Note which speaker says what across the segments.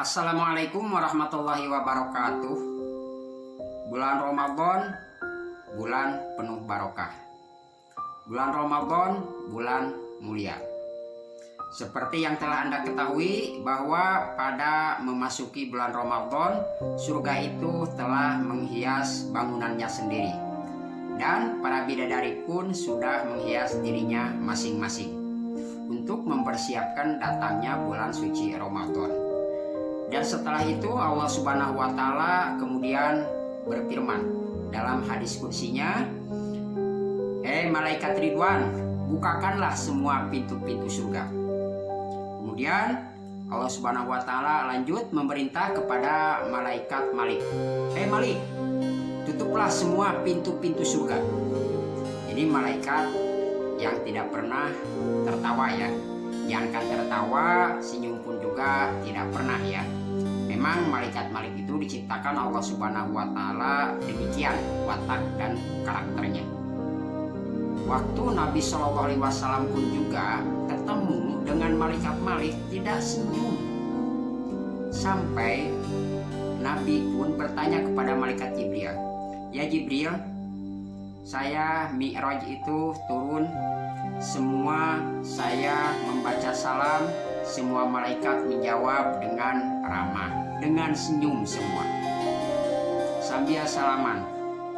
Speaker 1: Assalamualaikum warahmatullahi wabarakatuh. Bulan Ramadan, bulan penuh barokah. Bulan Ramadan, bulan mulia. Seperti yang telah Anda ketahui bahwa pada memasuki bulan Ramadan, surga itu telah menghias bangunannya sendiri. Dan para bidadari pun sudah menghias dirinya masing-masing untuk mempersiapkan datangnya bulan suci Ramadan. Dan setelah itu Allah Subhanahu wa Ta'ala kemudian berfirman dalam hadis kursinya, "Hei malaikat Ridwan, bukakanlah semua pintu-pintu surga." Kemudian Allah Subhanahu wa Ta'ala lanjut memerintah kepada malaikat Malik, "Hei Malik, tutuplah semua pintu-pintu surga." Ini malaikat yang tidak pernah tertawa ya. Jangankan tertawa, senyum pun juga tidak pernah ya. Memang malaikat Malik itu diciptakan Allah Subhanahu wa Ta'ala demikian watak dan karakternya. Waktu Nabi SAW pun juga ketemu dengan malaikat Malik tidak senyum. Sampai Nabi pun bertanya kepada malaikat Jibril, "Ya Jibril, saya Mi'raj itu turun, semua saya membaca salam, semua malaikat menjawab dengan ramah, dengan senyum semua sambil salaman.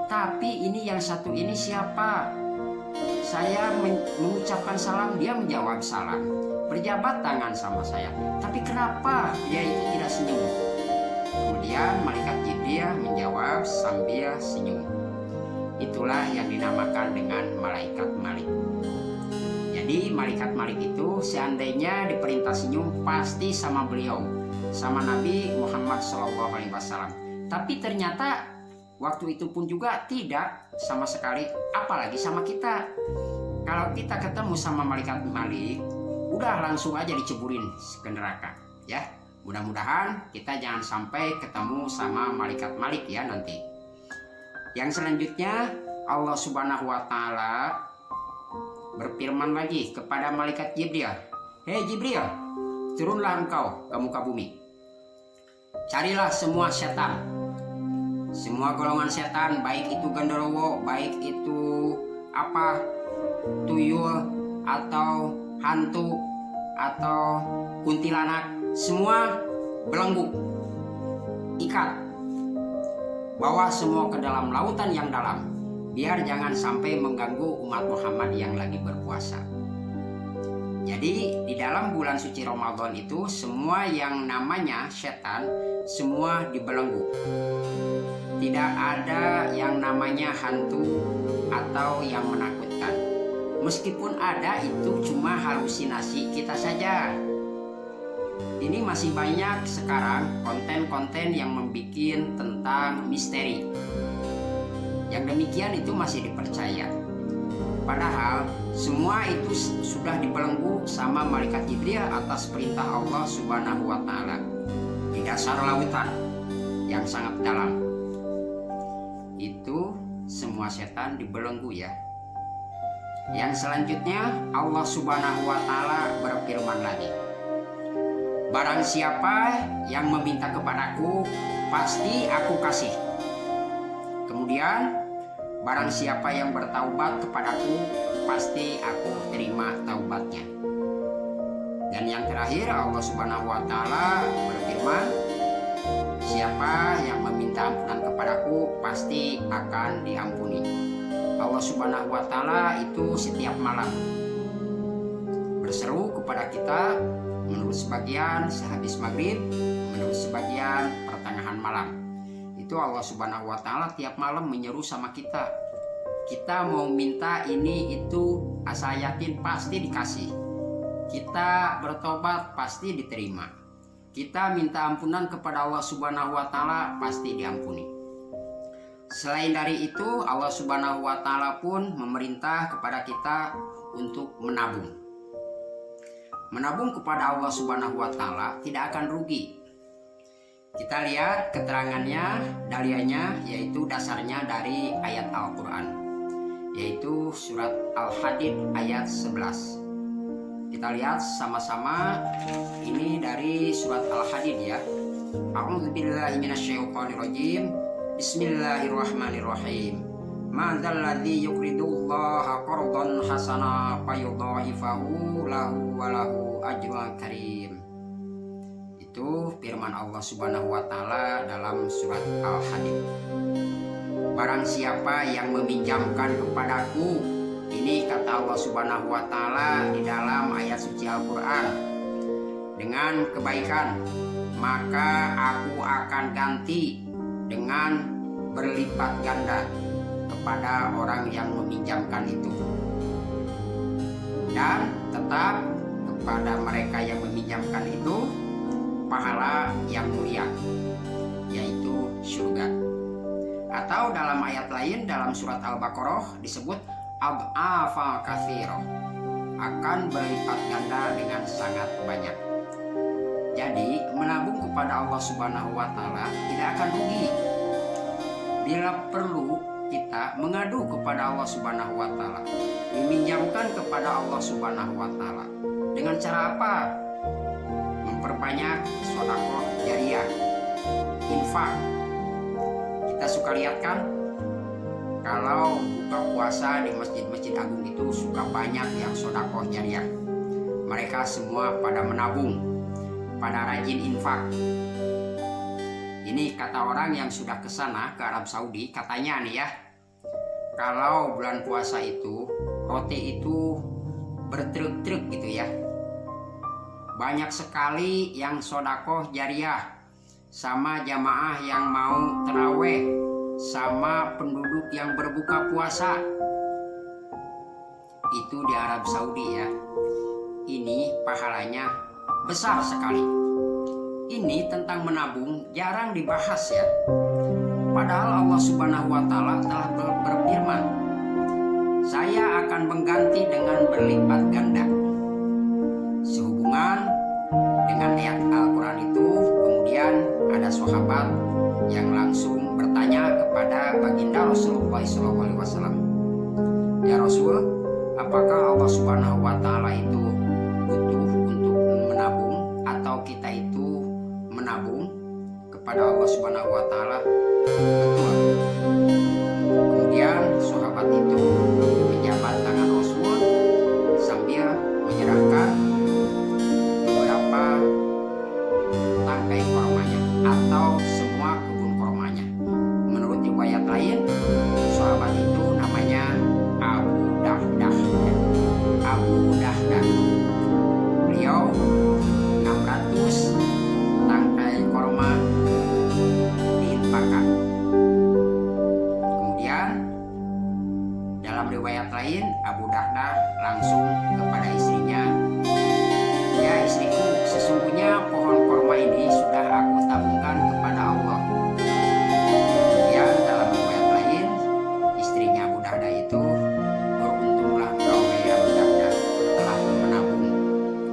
Speaker 1: Tapi ini yang satu ini siapa? Saya mengucapkan salam, dia menjawab salam, berjabat tangan sama saya. Tapi kenapa dia itu tidak senyum?" Kemudian malaikat Jibril menjawab sambil senyum. Itulah yang dinamakan dengan malaikat Malik. Jadi malaikat Malik itu seandainya diperintah senyum pasti sama beliau, sama Nabi Muhammad SAW. Tapi ternyata waktu itu pun juga tidak sama sekali, apalagi sama kita. Kalau kita ketemu sama malaikat Malik, udah langsung aja diceburin ke neraka ya. Mudah-mudahan kita jangan sampai ketemu sama malaikat Malik ya nanti. Yang selanjutnya Allah Subhanahu wa Ta'ala berfirman lagi kepada malaikat Jibril, "Hei Jibril, turunlah engkau ke muka bumi. Carilah semua setan, semua golongan setan, baik itu genderuwo, baik itu tuyul atau hantu atau kuntilanak, semua belenggu, ikat, bawa semua ke dalam lautan yang dalam, biar jangan sampai mengganggu umat Muhammad yang lagi berpuasa." Jadi di dalam bulan suci Ramadan itu semua yang namanya setan semua dibelenggu. Tidak ada yang namanya hantu atau yang menakutkan. Meskipun ada, itu cuma halusinasi kita saja. Ini masih banyak sekarang konten-konten yang membuat tentang misteri. Yang demikian itu masih dipercaya. Padahal semua itu sudah dibelenggu sama malaikat Jibril atas perintah Allah Subhanahu wa Ta'ala di dasar lautan yang sangat dalam. Itu semua setan dibelenggu ya. Yang selanjutnya Allah Subhanahu wa Ta'ala berfirman lagi, "Barang siapa yang meminta kepadaku, pasti aku kasih. Kemudian barang siapa yang bertaubat kepadaku, pasti aku terima taubatnya." Dan yang terakhir Allah Subhanahu wa Ta'ala berfirman, "Siapa yang meminta ampunan kepadaku, pasti akan diampuni." Allah Subhanahu wa Ta'ala itu setiap malam berseru kepada kita, menurut sebagian sehabis maghrib, menurut sebagian pertengahan malam. Itu Allah Subhanahu wa Ta'ala tiap malam menyeru sama kita. Kita mau minta ini itu, asa yakin pasti dikasih. Kita bertobat pasti diterima. Kita minta ampunan kepada Allah Subhanahu wa Ta'ala pasti diampuni. Selain dari itu, Allah Subhanahu wa Ta'ala pun memerintah kepada kita untuk menabung. Menabung kepada Allah Subhanahu wa Ta'ala tidak akan rugi. Kita lihat keterangannya, dalilnya, yaitu dasarnya dari ayat Al-Quran, yaitu surat Al-Hadid ayat 11. Kita lihat sama-sama, ini dari surat Al-Hadid ya. A'udzubillahi minasyaitonirrajim. Bismillahirrahmanirrahim. Man dzalladzi yuqridullaha qardan hasana fayudha'ifahu lahu wa lahu ajrun karim. Itu firman Allah Subhanahu wa taala dalam surat Al-Hadid. Barang siapa yang meminjamkan kepadaku, ini kata Allah Subhanahu wa taala di dalam ayat suci Al-Qur'an, dengan kebaikan, maka aku akan ganti dengan berlipat ganda kepada orang yang meminjamkan itu, dan tetap kepada mereka yang meminjamkan itu pahala yang mulia, yaitu surga. Atau dalam ayat lain dalam surat Al-Baqarah disebut ad'afa katsira, akan berlipat ganda dengan sangat banyak. Jadi menabung kepada Allah Subhanahu wa taala tidak akan rugi. Bila perlu kita mengadu kepada Allah Subhanahu wa taala, meminjamkan kepada Allah Subhanahu wa taala. Dengan cara apa? Memperbanyak sedekah jariyah, infak. Kita suka lihat kan, kalau buka puasa di masjid-masjid agung itu suka banyak yang sedekah jariyah. Mereka semua pada menabung, pada rajin infak. Ini kata orang yang sudah ke sana, ke Arab Saudi, katanya nih ya, kalau bulan puasa itu roti itu bertruk-truk gitu ya. Banyak sekali yang sedekah jariyah, sama jamaah yang mau taraweh, sama penduduk yang berbuka puasa. Itu di Arab Saudi ya. Ini pahalanya besar sekali. Ini tentang menabung jarang dibahas ya. Padahal Allah Subhanahu wa taala telah berfirman, saya akan mengganti dengan berlipat ganda. Sehubungan dengan ayat Al-Quran itu, kemudian ada sahabat yang langsung bertanya kepada baginda Rasulullah SAW, ya Rasul, apakah Allah Subhanahu wa taala itu butuh untuk menabung, atau kita itu menabung kepada Allah Subhanahu wa taala? Betul. Kemudian sahabat itu menjabat tangan Rasul sambil menyerahkan beberapa tangkai kormanya atau semua kebun kormanya. Menurut riwayat lain, sahabat itu namanya Abu Dahdah. Abu Dahdah. Beliau 600 tangkai korma diinfakkan. Kemudian dalam riwayat lain, Abu Dahdah langsung kepada istrinya, ya istriku, sesungguhnya pohon korma ini sudah aku tabungkan kepada Allah. Kemudian dalam riwayat lain, istrinya Abu Dahdah itu, beruntunglah engkau ya Abu Dahdah telah menabung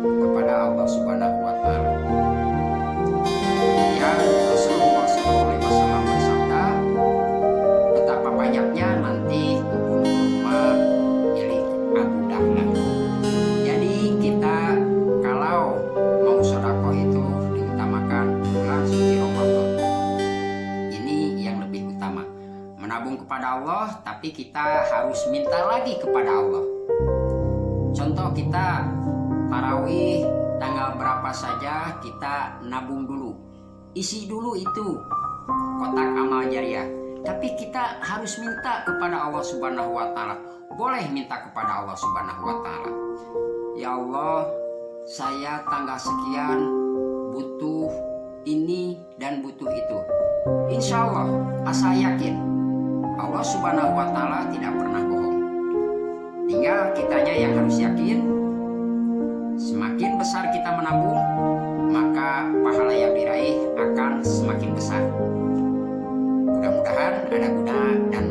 Speaker 1: kepada Allah Subhanahu wa taala. Kemudian Rasulullah SAW bersabda, betapa banyaknya nanti kebun kurma milik Abu Dahdah. Jadi kita kalau mau sedekah itu diutamakan bulan suci Ramadan. Ini yang lebih utama. Menabung kepada Allah, tapi kita harus minta lagi kepada Allah. Contoh kita tarawih tanggal berapa saja, kita nabung dulu. Isi dulu itu kotak amal jariyah. Tapi kita harus minta kepada Allah Subhanahu wa taala. Boleh minta kepada Allah Subhanahu wa taala. Ya Allah, saya tanggal sekian butuh ini dan butuh itu. Insya Allah, asa yakin Allah Subhanahu wa taala tidak pernah bohong. Tinggal kitanya yang harus yakin. Semakin besar kita menabung, maka pahala yang diraih akan semakin besar. Mudah-mudahan ada guna dan